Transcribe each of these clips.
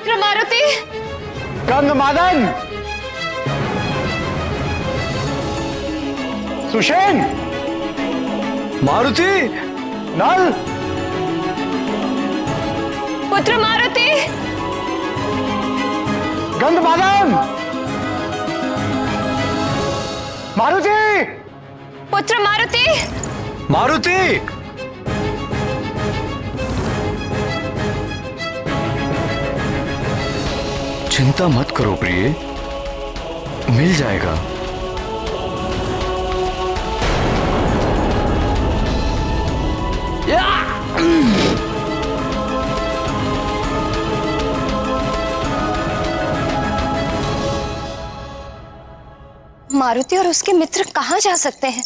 पुत्र मारुति। गंधमादन, सुषेण, मारुति, नल, पुत्र मारुति। गंधमादन, मारुति, पुत्र मारुति। मारुति। चिंता मत करो प्रिय, मिल जाएगा। मारुति और उसके मित्र कहाँ जा सकते हैं?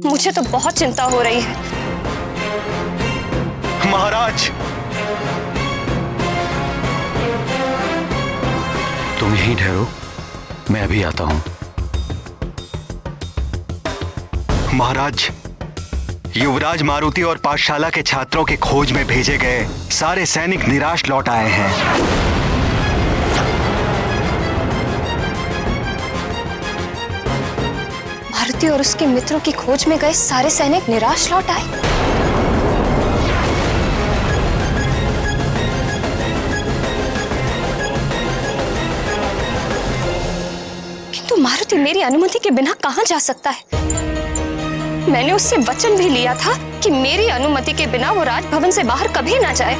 मुझे तो बहुत चिंता हो रही है। महाराज, तुम यहीं ठहरो, मैं अभी आता हूं। महाराज, युवराज मारुति और पाठशाला के छात्रों के खोज में भेजे गए सारे सैनिक निराश लौट आए हैं। मारुति और उसके मित्रों की खोज में गए सारे सैनिक निराश लौट आए। किंतु मारुति मेरी अनुमति के बिना कहां जा सकता है? मैंने उससे वचन भी लिया था कि मेरी अनुमति के बिना वो राजभवन से बाहर कभी ना जाए।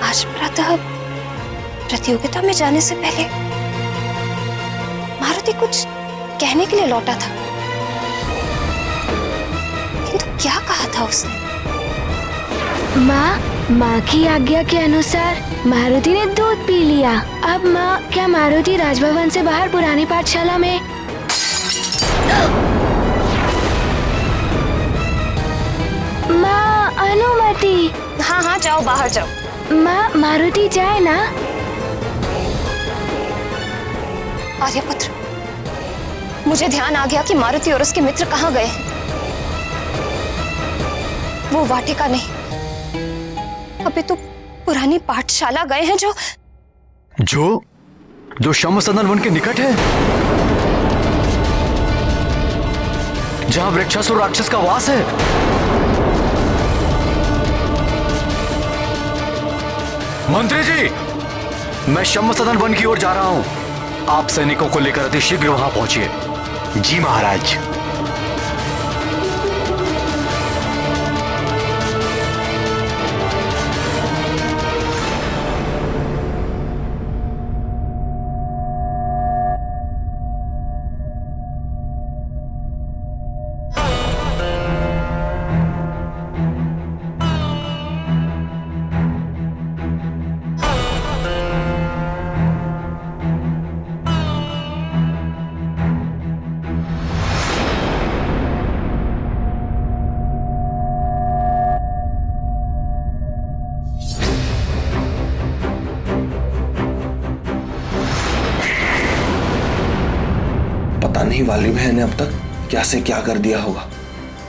आज प्रातः प्रतियोगिता में जाने से पहले मारुति कुछ कहने के लिए लौटा था, किंतु क्या कहा था उसने? माँ की आज्ञा के अनुसार मारुति ने दूध पी लिया। अब माँ, क्या मारुति राजभवन से बाहर पुरानी पाठशाला में? माँ, अनुमति। हाँ हाँ, जाओ, बाहर जाओ। माँ, मारुति जाए ना? आर्यपुत्र, मुझे ध्यान आ गया कि मारुति और उसके मित्र कहाँ गए हैं। वो वाटिका नहीं, अभी तो पुरानी पाठशाला गए हैं जो शमसदन वन के निकट है, जहां वृक्षासुर राक्षस का वास है। मंत्री जी, मैं शमसदन वन की ओर जा रहा हूं। आप सैनिकों को लेकर अति शीघ्र वहां पहुंचिए। जी महाराज। पता नहीं वाली बहन ने अब तक क्या से क्या कर दिया होगा।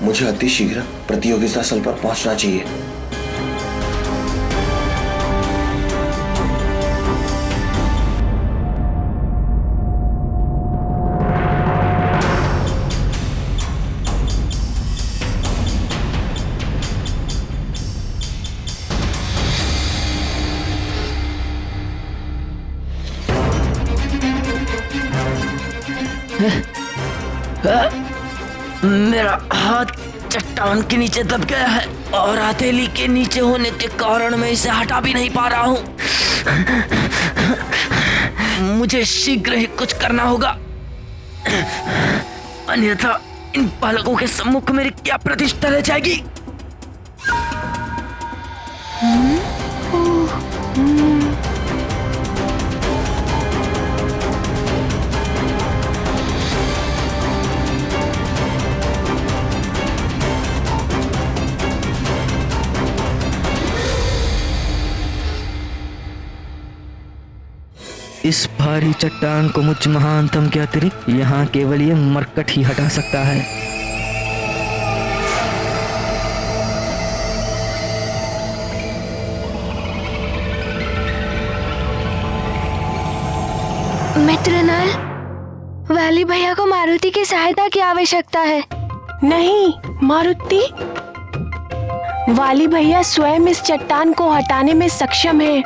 मुझे अति शीघ्र प्रतियोगिता स्थल पर पहुंचना चाहिए। मेरा हाथ चट्टान के नीचे दब गया है और हथेली के नीचे होने के कारण मैं इसे हटा भी नहीं पा रहा हूँ। मुझे शीघ्र ही कुछ करना होगा, अन्यथा इन बालकों के सम्मुख मेरी क्या प्रतिष्ठा रह जाएगी। इस भारी चट्टान को मुझ महानतम के अतिरिक्त यहाँ केवल ये मरकट ही हटा सकता है। मित्र नल, वाली भैया को मारुति की सहायता की आवश्यकता है। नहीं मारुति, वाली भैया स्वयं इस चट्टान को हटाने में सक्षम है।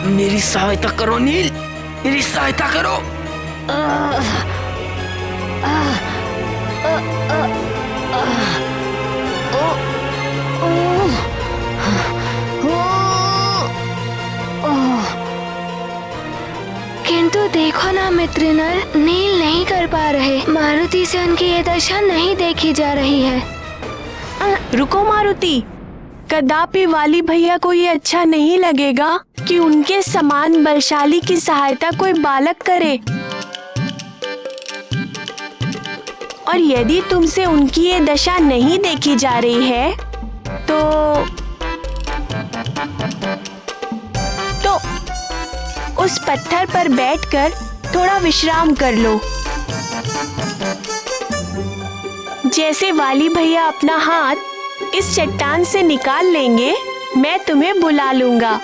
मेरी सहायता करो नील, मेरी सहायता करो। किंतु देखो ना मित्र नल, नील नहीं कर पा रहे। मारुति से उनकी ये दशा नहीं देखी जा रही है। रुको मारुति, कदापि वाली भैया को ये अच्छा नहीं लगेगा कि उनके समान बलशाली की सहायता कोई बालक करे। और यदि तुमसे उनकी ये दशा नहीं देखी जा रही है तो उस पत्थर पर बैठकर थोड़ा विश्राम कर लो। जैसे वाली भैया अपना हाथ इस चट्टान से निकाल लेंगे, मैं तुम्हें बुला लूंगा।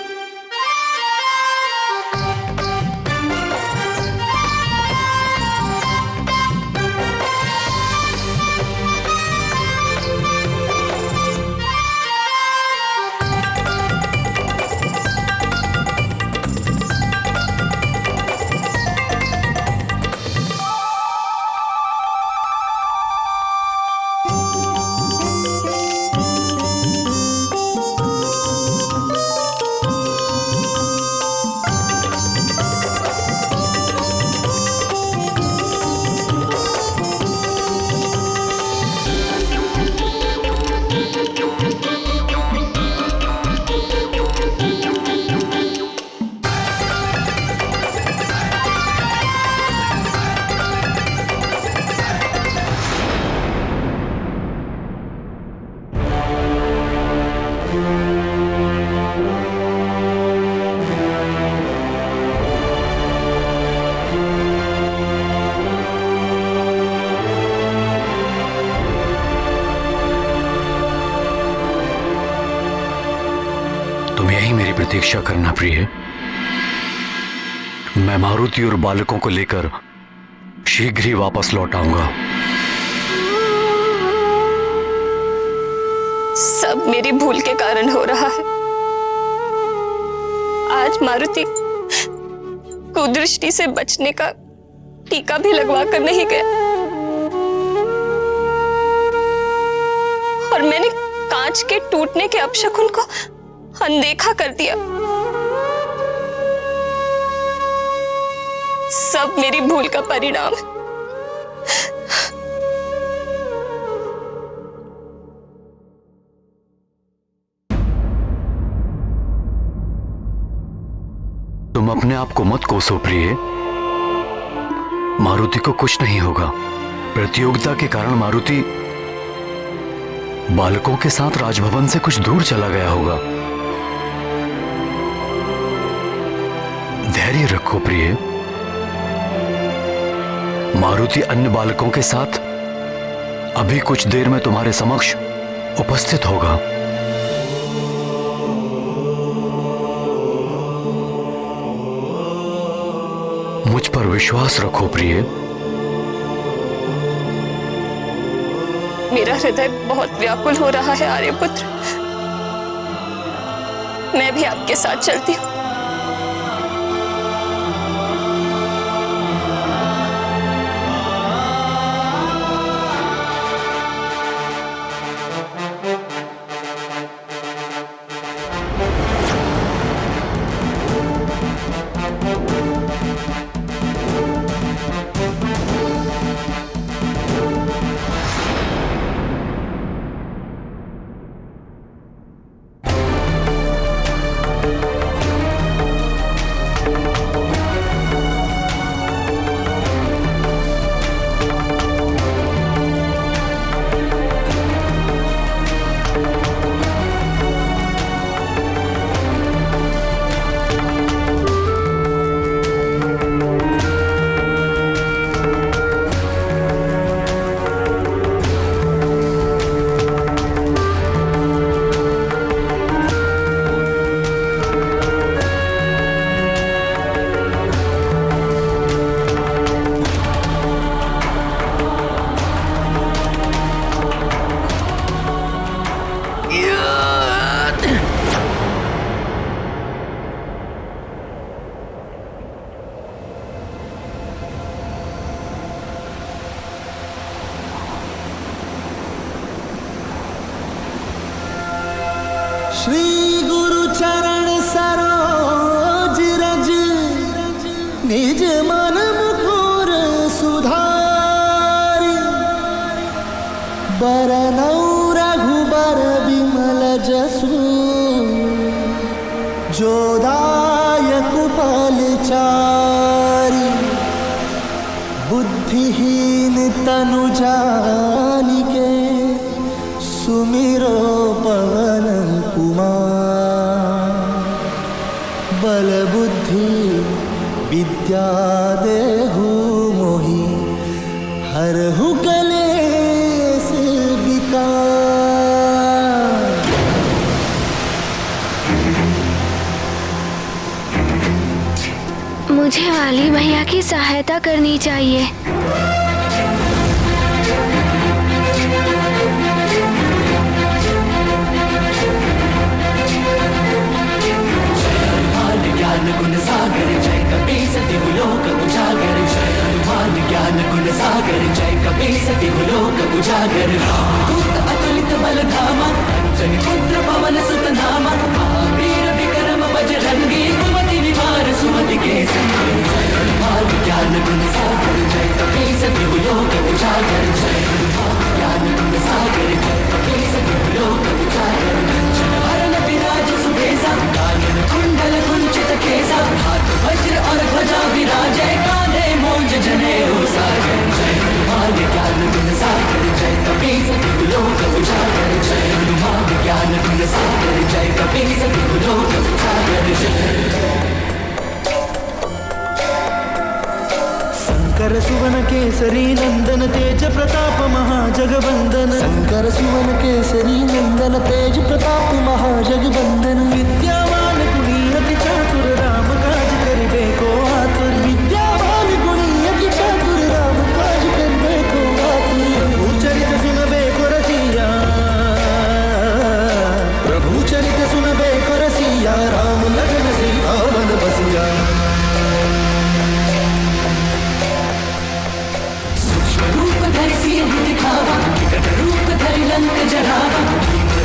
तुम यही मेरी प्रतीक्षा करना प्रिय। मैं मारुति और बालकों को लेकर शीघ्र ही वापस लौट आऊंगा। सब मेरी भूल के कारण हो रहा है। आज मारुति कुदृष्टि से बचने का टीका भी लगवा कर नहीं गया और मैंने कांच के टूटने के अपशकुन को अनदेखा कर दिया। सब मेरी भूल का परिणाम है। तुम अपने आप को मत कोसो प्रिय। मारुति को कुछ नहीं होगा। प्रतियोगिता के कारण मारुति बालकों के साथ राजभवन से कुछ दूर चला गया होगा। धैर्य रखो प्रिय। मारुति अन्य बालकों के साथ अभी कुछ देर में तुम्हारे समक्ष उपस्थित होगा। मुझ पर विश्वास रखो प्रिय। मेरा हृदय बहुत व्याकुल हो रहा है आर्यपुत्र। मैं भी आपके साथ चलती हूँ। नायक बलचारी, बुद्धिहीन तनु जानिके, सुमिरो पवन कुमार। बल बुद्धि विद्या देहु मोहि, हरहु कलेश विकार। मुझे वाली भैया की सहायता करनी चाहिए। ज्ञान गुण सागर जय कपीस तिहु लोक उजागर, जय हनुमान ज्ञान गुण सागर जय कपीस तिहु लोक उजागर। दूत अतुलित बल धामा, अंजनी पुत्र पवन सुत नामा, महावीर विक्रम बजरंगी, कुमति निवार सुमति के संगी। जय हनुमान ज्ञान गुण सागर जय कपीस तिहु लोक उजागर, जय हनुमान ज्ञान गुण सागर जय कपीस तिहु लोक उजागर। हरण विराज सुबेसा, कानन कुंडल कुंचित केसा, हाथ वज्र और ध्वजा विराजय, कांधे मूंज जनेऊ साजन। जय हनुमान ज्ञान गुण सागर जय कपीस तिहु लोक उजागर, जय हनुमान ज्ञान गुण सागर जय कपीस तिहु लोक उजागर। शंकर सुवन केसरी नंदन तेज प्रताप महाजगवंदन, शंकर सुवन केसरी नंदन तेज प्रताप महाजगवंदन। विद्यावान गुणी अति चातुर, राम काज करिबे को आतुर। विद्यावान गुणी अति चातुर, राम काज करिबे को आतुर। प्रभु चरित सुनबे को रसिया, प्रभु चरित सुनबे को रसिया, राम लगन सिंहावन बसिया। रूप धरि सिंह दिखावा, विकट रूप धरि लंक जरावा,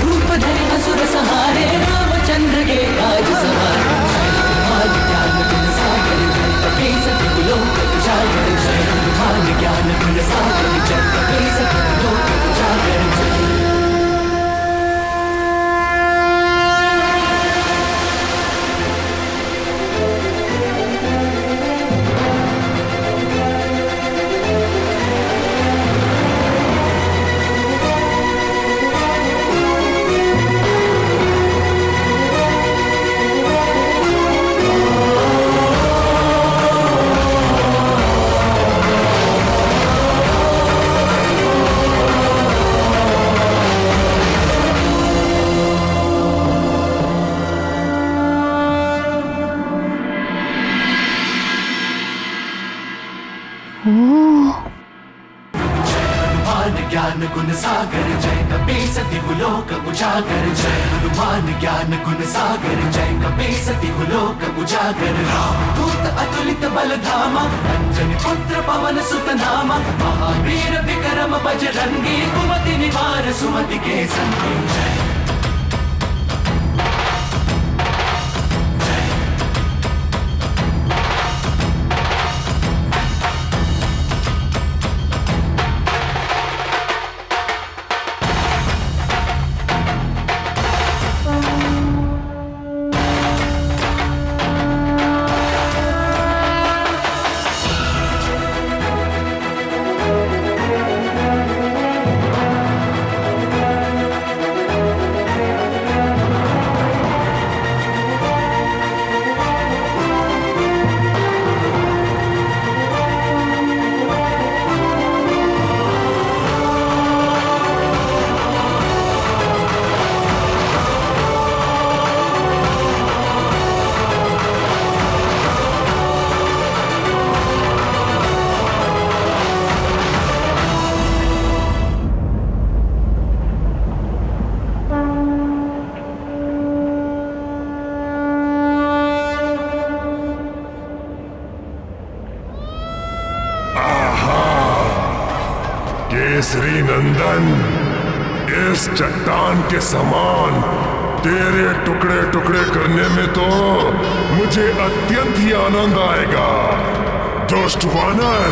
रूप धरि असुर सहारे, रामचंद्र के काज सवारे। जय हनुमान ज्ञान गुण सागर जय कपीस तिहु लोक उजागर, जय हनुमान ज्ञान गुण सागर जय कपीस तिहु लोक उजागर। ज्ञान गुण सागर जय कपीस तिहु लोक उजागर, जय हनुमान ज्ञान गुण सागर जय कपीस तिहु लोक उजागर। दूत अतुलित बल धामा, अंजनी पुत्र पवन सुत नामा, महावीर विक्रम बजरंगी, कुमति निवार सुमति के संगी। केसरी नंदन, इस चट्टान के समान तेरे टुकड़े टुकड़े करने में तो मुझे अत्यंत ही आनंद आएगा, दुष्ट वानर।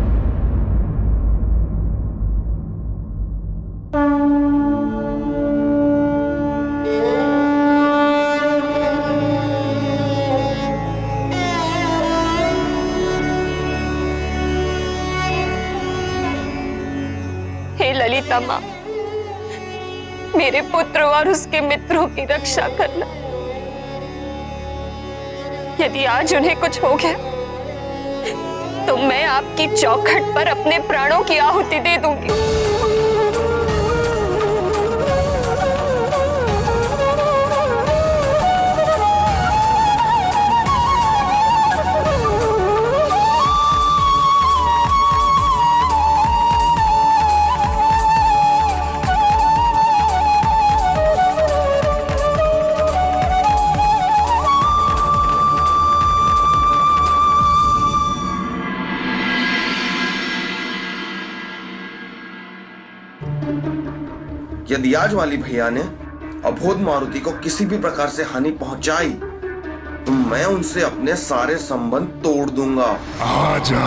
सीता माँ, मेरे पुत्र और उसके मित्रों की रक्षा करना। यदि आज उन्हें कुछ हो गया तो मैं आपकी चौखट पर अपने प्राणों की आहुति दे दूंगी। यदि आज वाली भैया ने अबोध मारुति को किसी भी प्रकार से हानि पहुंचाई तो मैं उनसे अपने सारे संबंध तोड़ दूंगा। आजा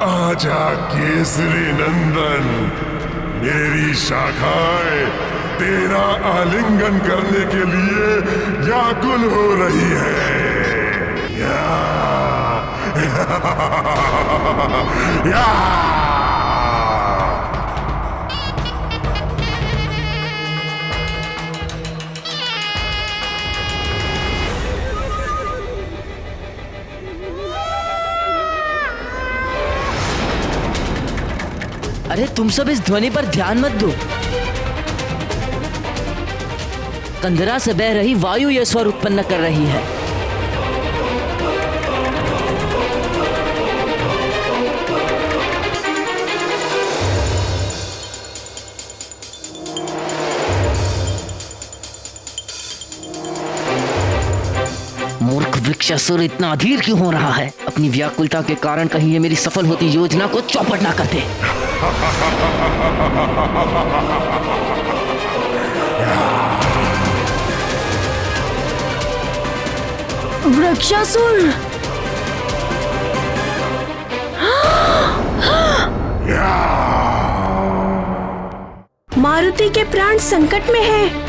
आजा केसरी नंदन, मेरी शाखाएं तेरा आलिंगन करने के लिए व्याकुल हो रही है। अरे तुम सब इस ध्वनि पर ध्यान मत दो। कंदरा से बह रही वायु यह स्वर उत्पन्न कर रही है। मूर्ख वृक्षासुर इतना अधीर क्यों हो रहा है? अपनी व्याकुलता के कारण कहीं ये मेरी सफल होती योजना को चौपट ना कर दे। वृक्षासुर! मारुति के प्राण संकट में हैं।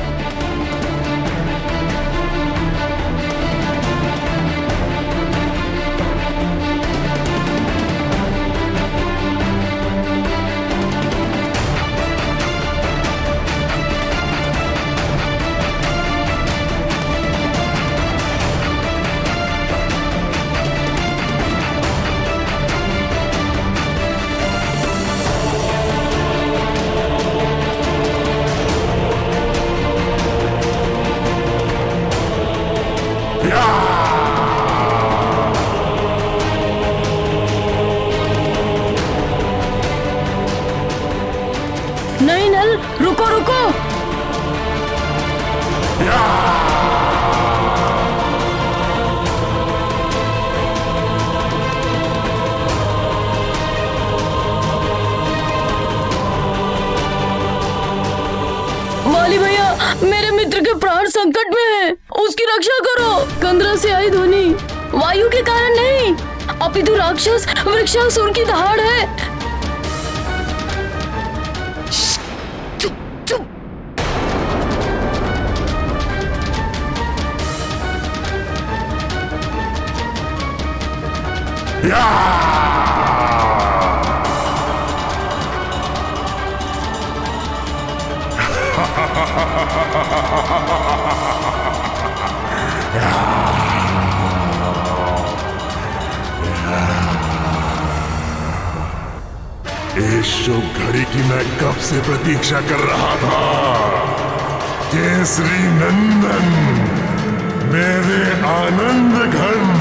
नहीं नल, रुको रुको। वाली भैया, मेरे मित्र के प्राण संकट में हैं। उसकी रक्षा करो। कंदरा से आई ध्वनि वायु के कारण नहीं, अपितु राक्षस वृक्षासुर की दहाड़ है। इस शुभ घड़ी की मैं कब से प्रतीक्षा कर रहा था। केसरी नंदन, मेरे आनंद घन।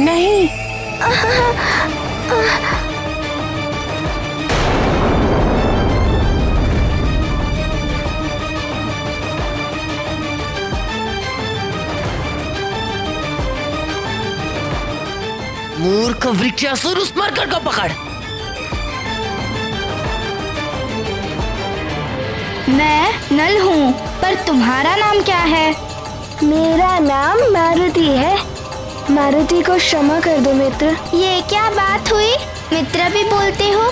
नहीं। मूर्ख वृक्षासुर, उस मरकट को पकड़। मैं नल हूँ, पर तुम्हारा नाम क्या है? मेरा नाम मारुति है। मारुति को क्षमा कर दो मित्र। ये क्या बात हुई? मित्र भी बोलते हो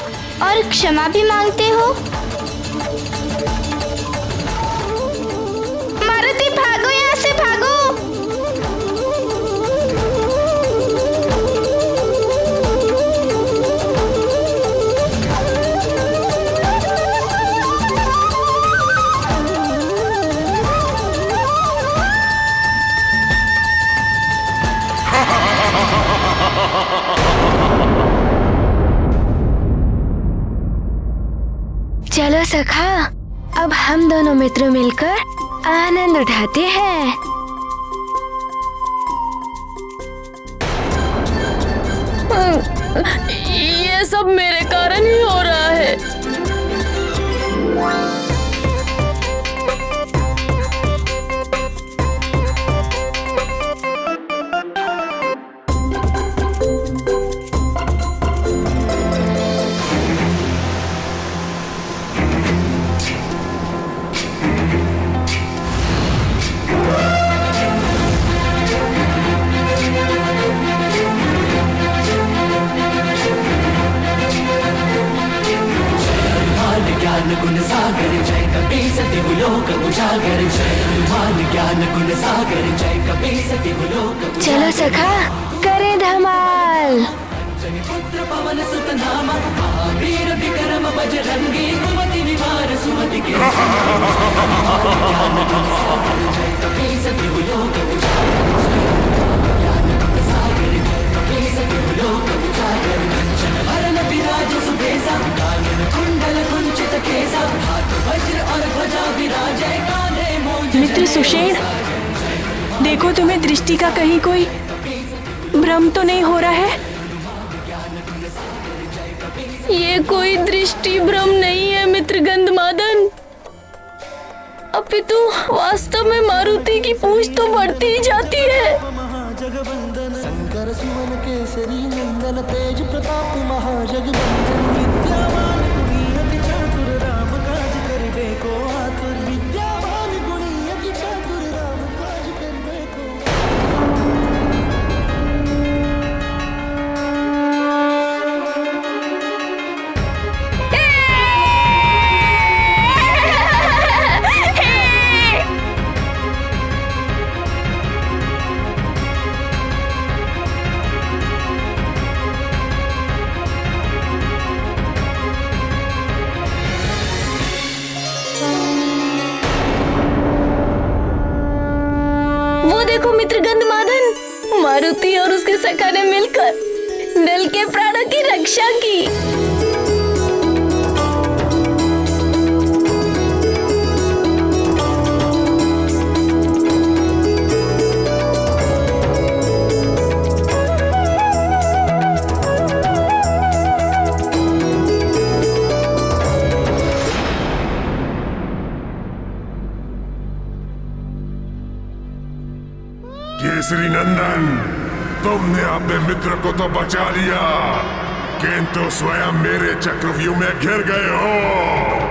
और क्षमा भी मांगते हो। मारुति भागो, यहाँ से भागो। चलो सखा, अब हम दोनों मित्र मिलकर आनंद उठाते हैं। ये सब मेरे कारण ही हो रहा है। ज्ञान गुण सागर जय कपीस तिहु लोक उजागर। जय हनुमान ज्ञान गुण सागर जय कपीस तिहु लोक। चलो सखा, करें धमाल। पुत्र पवन सुत नामा महावीर विक्रम बजरंगी। कुमति निवार सुमति के जय कपीस तिहु लोक उजागर। ज्ञान गुण सागर जय कपीस तिहु लोक उजागर। कंचन वरण विराज सुबेसा कानन कुंडल कुंचित केसा। हाथ वज्र और ध्वजा विराजे कांधे मूंज। मित्र सुषेण, देखो तुम्हें दृष्टि का कहीं कोई भ्रम तो नहीं हो रहा है? ये कोई दृष्टि भ्रम नहीं है मित्र गंधमादन, अपितु वास्तव में मारुति की पूंछ तो बढ़ती ही जाती है। महाजगवंदन शंकर सुमन केसरी नंदन तेज प्रताप महाजगवंदन। विद्यावान गुणी अति चातुर राम काज करिबे को आतुर। विद्यावान गुणी अति चातुर राम काज करिबे को। वो देखो मित्र गंधमादन, मारुति और उसके सखा ने मिलकर दल के प्राणों की रक्षा की। केसरी नंदन, तुमने अपने मित्र को तो बचा लिया, किंतु स्वयं मेरे चक्रव्यूह में घिर गए हो।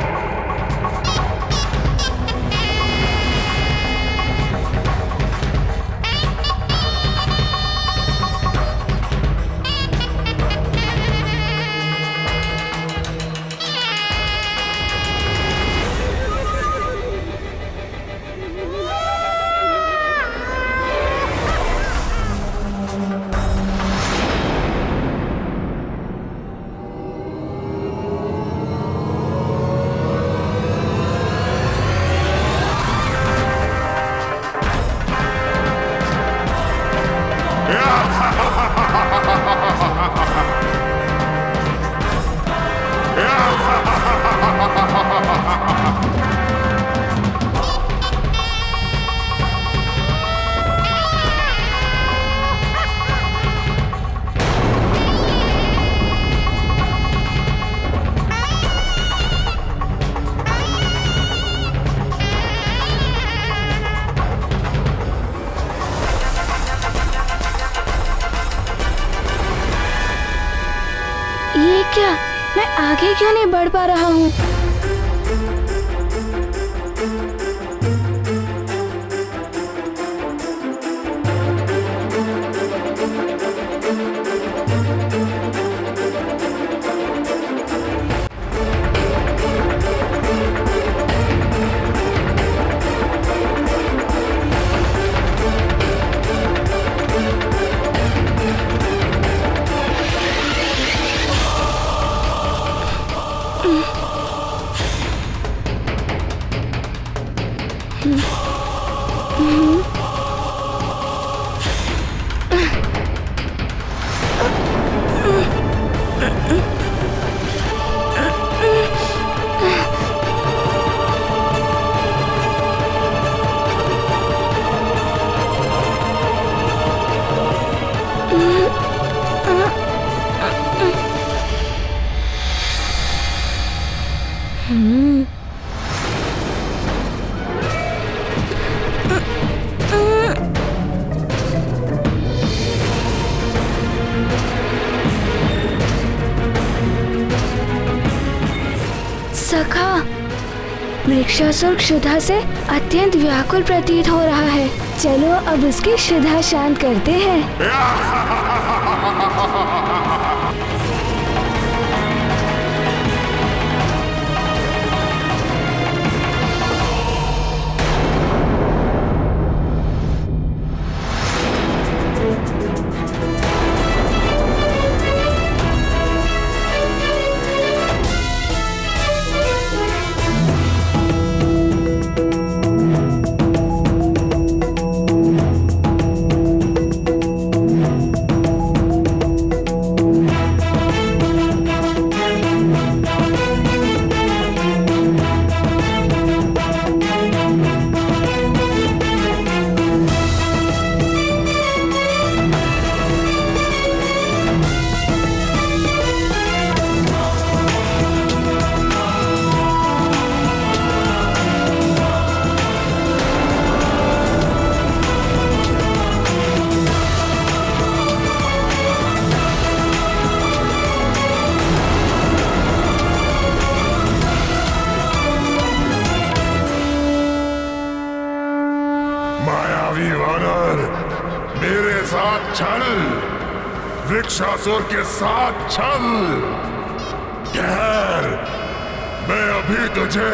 ये क्या, मैं आगे क्यों नहीं बढ़ पा रहा हूँ? वृक्षासुर क्षुधा से अत्यंत व्याकुल प्रतीत हो रहा है। चलो अब उसकी क्षुधा शांत करते हैं। मायावी वानर, मेरे साथ चल, वृक्षासुर के साथ चल। ठहर, मैं अभी तुझे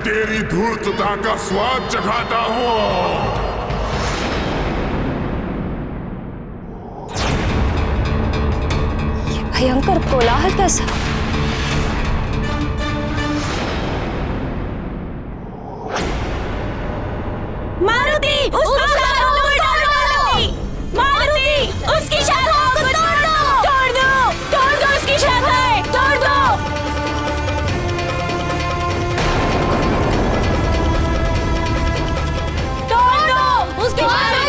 तेरी धूर्तता का स्वाद चखाता हूँ। भयंकर कोलाहल कैसा? मारुति, उसकी शाखाओं को तोड़ दो! मारुति, उसकी शाखाओं को तोड़ दो! तोड़ दो! तोड़ दो उसकी शाखाएं! तोड़ दो! तोड़ दो! उसकी शाखाएं!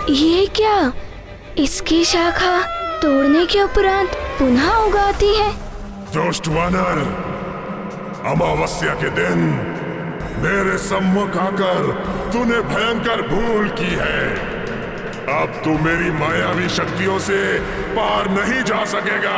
ये क्या? इसकी शाखा तोड़ने के उपरांत पुनः उगाती है। दुष्ट वानर, अमावस्या के दिन मेरे सम्मुख आकर तूने भयंकर भूल की है। अब तू मेरी मायावी शक्तियों से पार नहीं जा सकेगा।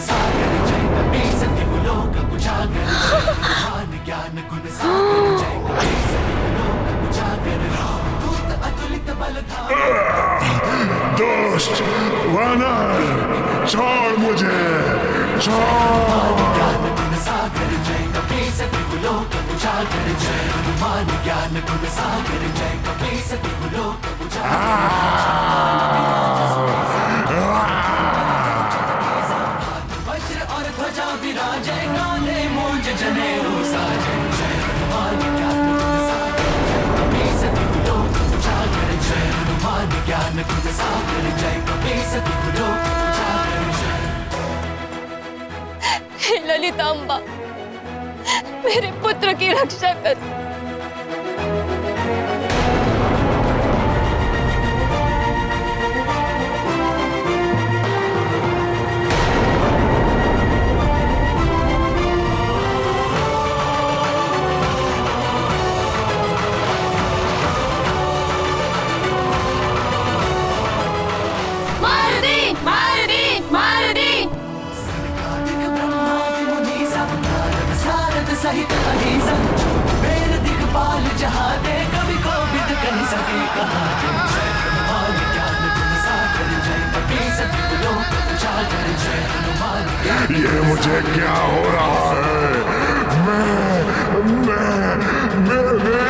सागर जय कपीस दिवलोक उजागर मान ज्ञान गुण सागर जय कपीस दिवलोक उजागर दूत अतुलित बल दोस्त वानर, छोड़ मुझे, छोड़। ज्ञान गुण सागर जय कपीस दिवलोक उजागर जय मान ज्ञान गुण सागर जय कपीस दिवलोक वज्र और ध्वजा विराजे कांधे मूंज जनेऊ साजे जय हनुमान ज्ञान गुण सागर जय कपीस दिवलोक उजागर जय हनुमान ज्ञान गुण सागर जय कपीस दिवलोक उजागर जय। हे ललितांबा, मेरे पुत्र की रक्षा कर। सहित अहिंसा मेरे दिखपाल जहाँ दे कभी को विद कहीं सके कहा जय हनुमान ज्ञान गुण सागर जय कपीस दिवलोक उजागर जय हनुमान। ये मुझे क्या हो रहा है? मेरी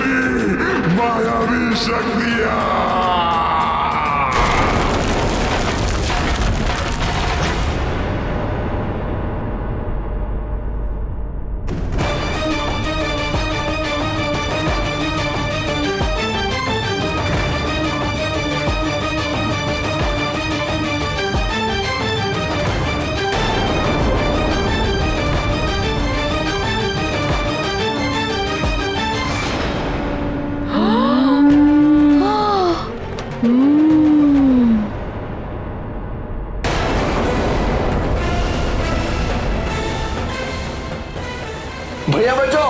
मायावी शक्तियाँ। भैया बचो।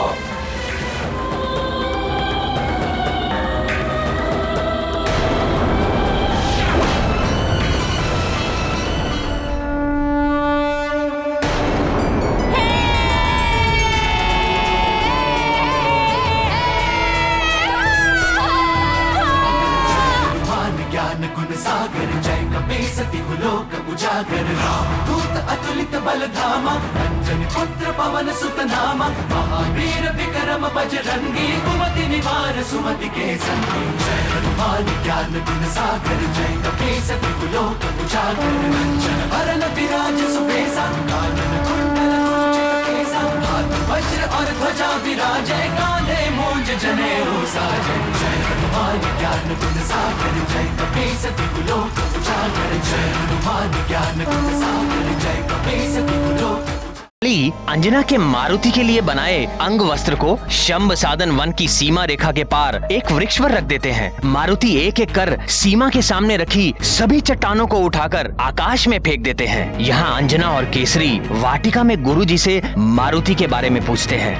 ज्ञान गुण सागर जय कपीस दिवलोक उजागर दूत अतुलित बल धामा अंजनी पुत्र पवन सुत नामा महावीर विक्रम बजरंगी कुमति निवार सुमति के संगी जय हनुमान ज्ञान गुण सागर जय कपीस दिवलोक उजागर अंजन वरन विराज सुबेसा कानन कुंडल कुंचित केसा हाथ वज्र और ध्वजा विराजे कांधे मूंज जनेऊ साजे जय हनुमान ज्ञान गुण सागर जय कपीस दिवलोक उजागर जय हनुमान ज्ञान गुण सागर जय कपीस दिवलोक। अंजना के मारुति के लिए बनाए अंग वस्त्र को शंभ साधन वन की सीमा रेखा के पार एक वृक्ष पर रख देते हैं। मारुति एक एक कर सीमा के सामने रखी सभी चट्टानों को उठाकर आकाश में फेंक देते हैं। यहाँ अंजना और केसरी वाटिका में गुरुजी से मारुति के बारे में पूछते हैं।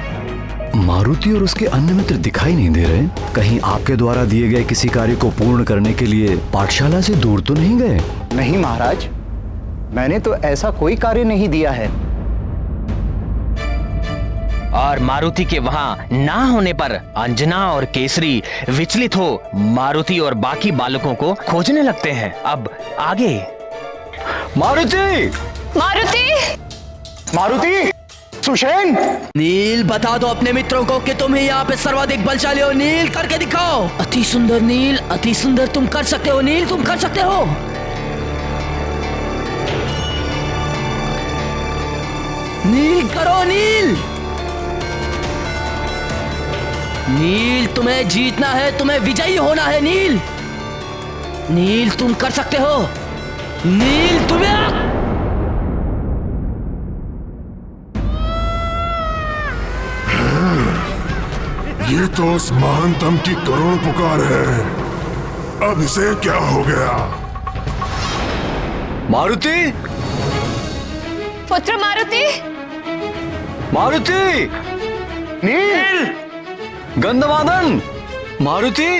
मारुति और उसके अन्य मित्र दिखाई नहीं दे रहे। कहीं आपके द्वारा दिए गए किसी कार्य को पूर्ण करने के लिए पाठशाला से दूर तो नहीं गए? नहीं महाराज, मैंने तो ऐसा कोई कार्य नहीं दिया है। और मारुति के वहाँ ना होने पर अंजना और केसरी विचलित हो मारुति और बाकी बालकों को खोजने लगते हैं। अब आगे। मारुति! मारुति! मारुति! सुषेण! नील, बता दो अपने मित्रों को कि तुम ही यहाँ पे सर्वाधिक बलशाली हो। नील, करके दिखाओ। अति सुंदर नील, अति सुंदर। तुम कर सकते हो नील, तुम कर सकते हो। नील, करो नील। नील, तुम्हें जीतना है, तुम्हें विजयी होना है नील। नील, तुम कर सकते हो। नील, तुम्हें ये तो उस महानतम की करुण पुकार है। अब इसे क्या हो गया? मारुति! पुत्र मारुति! मारुति! नील! गंधमादन! मारुति!